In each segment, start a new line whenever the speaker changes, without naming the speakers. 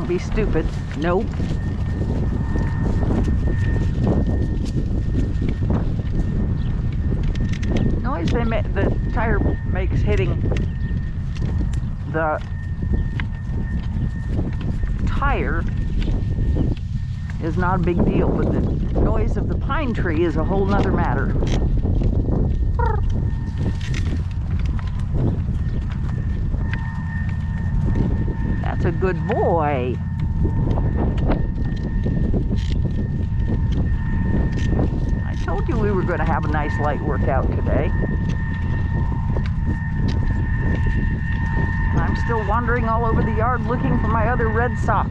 Don't be stupid. Nope. Noise the tire makes hitting the tire is not a big deal, but the noise of the pine tree is a whole nother matter. That's a good boy. I told you we were going to have a nice light workout today. I'm still wandering all over the yard looking for my other red sock.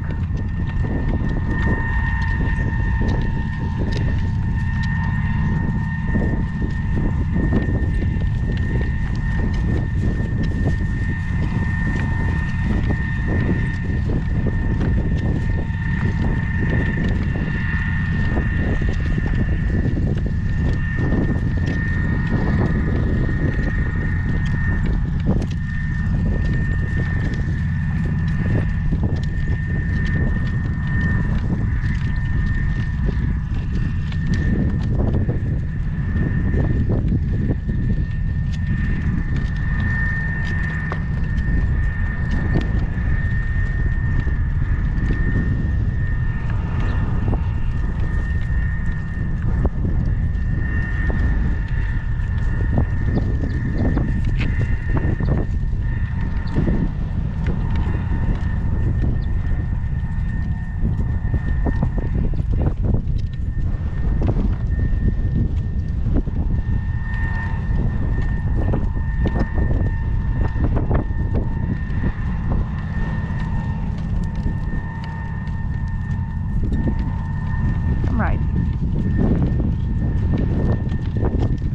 Right.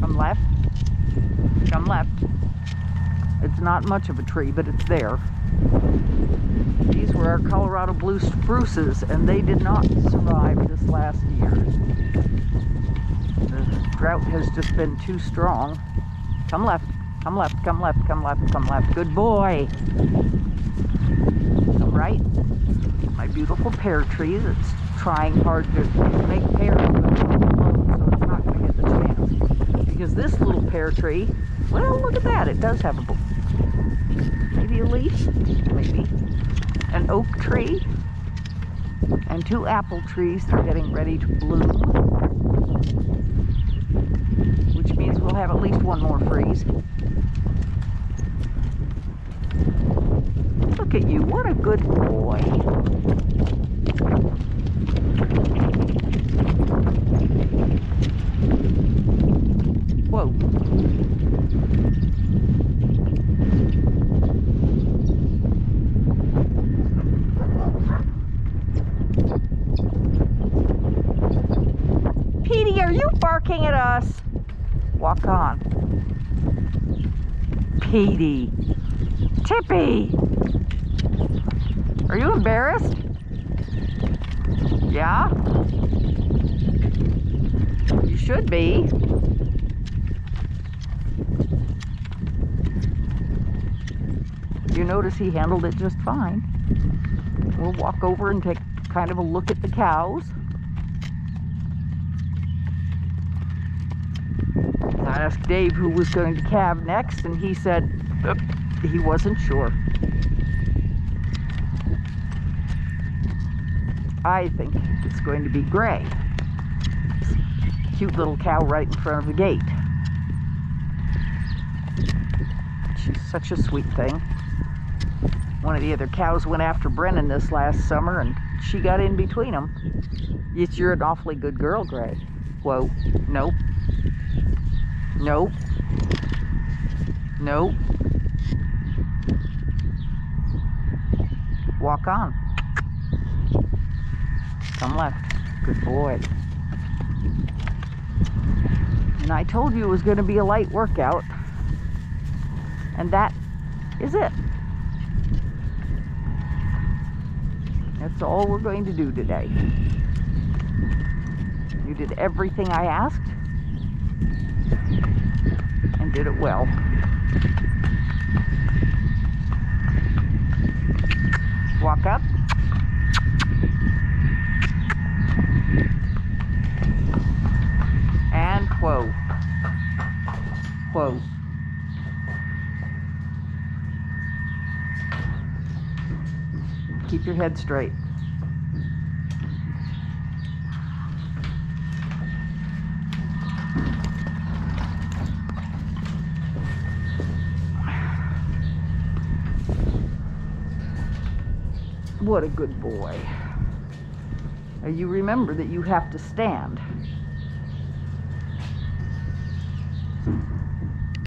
Come left. Come left. It's not much of a tree, but it's there. These were our Colorado blue spruces, and they did not survive this last year. The drought has just been too strong. Come left. Come left. Come left. Come left. Come left. Good boy. Come right. My beautiful pear tree that's trying hard to make pears, but it's alone, so it's not going to get the chance. Because this little pear tree, well, look at that. It does have a, maybe a leaf, maybe an oak tree, and 2 apple trees that are getting ready to bloom, which means we'll have at least 1 more freeze. Look at you. What a good boy. Whoa. Petey, are you barking at us? Walk on. Petey. Tippy. Are you embarrassed? Yeah? You should be. You notice he handled it just fine. We'll walk over and take kind of a look at the cows. I asked Dave who was going to calve next, and he said he wasn't sure. I think it's going to be Gray. Cute little cow right in front of the gate. She's such a sweet thing. One of the other cows went after Brennan this last summer, and she got in between them. You're an awfully good girl, Gray. Whoa. Nope. Nope. Nope. Walk on. Come left. Good boy. And I told you it was going to be a light workout. And that is it. That's all we're going to do today. You did everything I asked. And did it well. Walk up. Keep your head straight. What a good boy. Now you remember that you have to stand.